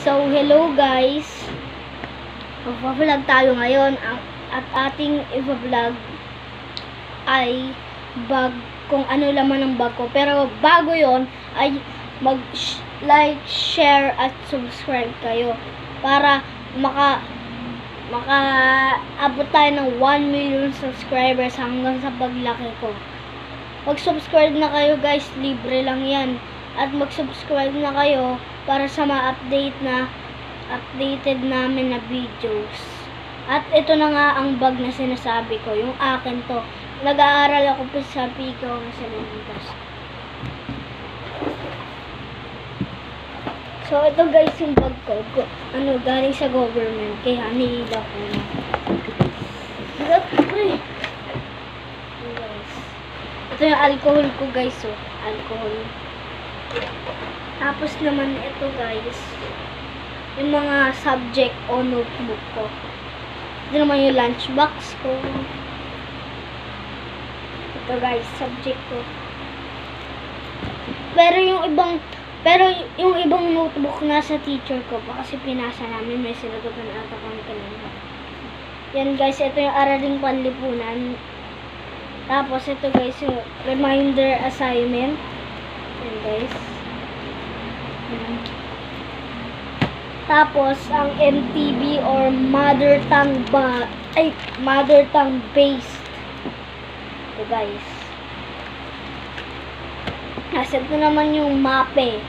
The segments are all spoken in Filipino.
So, hello guys. Magpa-vlog tayo ngayon. At ating i-vlog ay bag, kung ano laman ng bag ko. Pero bago yon ay mag-like, share, at subscribe kayo. Para maka-abot tayo ng 1 million subscribers hanggang sa paglaki ko. Mag-subscribe na kayo guys, libre lang yan. At mag-subscribe na kayo para sa updated namin na videos. At ito na nga ang bag na sinasabi ko, yung akin to. Nag-aaral ako pa sa Pico sa Limitas. So ito guys yung bag ko, galing sa government, kaya nilila ko na. Ito yung alcohol ko guys, alcohol. Tapos naman ito guys, yung mga subject o notebook ko. Ito naman yung lunchbox ko. Ito guys, subject ko. Pero yung ibang notebook nasa teacher ko pa kasi pinasa namin, may sinagutan ata kami kanina. Yan guys, ito yung araling panlipunan. Tapos ito guys, yung reminder assignment. Yan guys. Tapos ang MTB or mother tongue based. Ito guys. Nasa ito naman yung MAPE,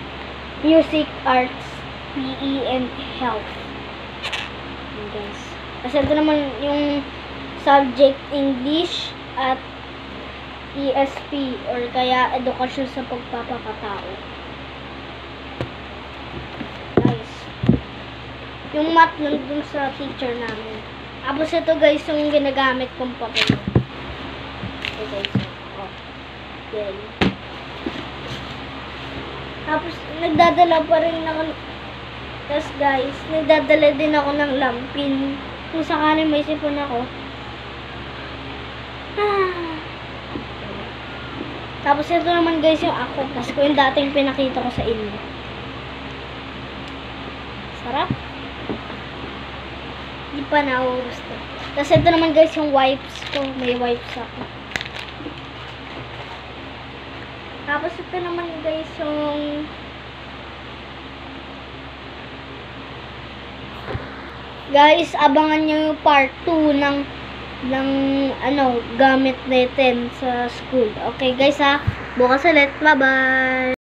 Music, Arts, PE, and Health. Yan guys. Nasa ito naman yung subject English at ESP or kaya edukasyon sa pagpapakatao. Guys, yung math nandun sa teacher namin. Tapos ito guys yung ginagamit kong papel. Ito guys. Oh. Yan. Tapos nagdadala pa rin ako. Tapos guys, nagdadala din ako ng lampin. Kung sakaling may sipon ako. Tapos ito naman guys yung ako. Tapos ko yung dating pinakita ko sa inyo. Sarap. Hindi pa na-gusto. Tapos ito naman guys yung wipes ko. May wipes ako. Tapos ito naman guys yung guys, abangan nyo yung part 2 ng gamit natin sa school. Okay guys ha, bukas ulit. Bye bye.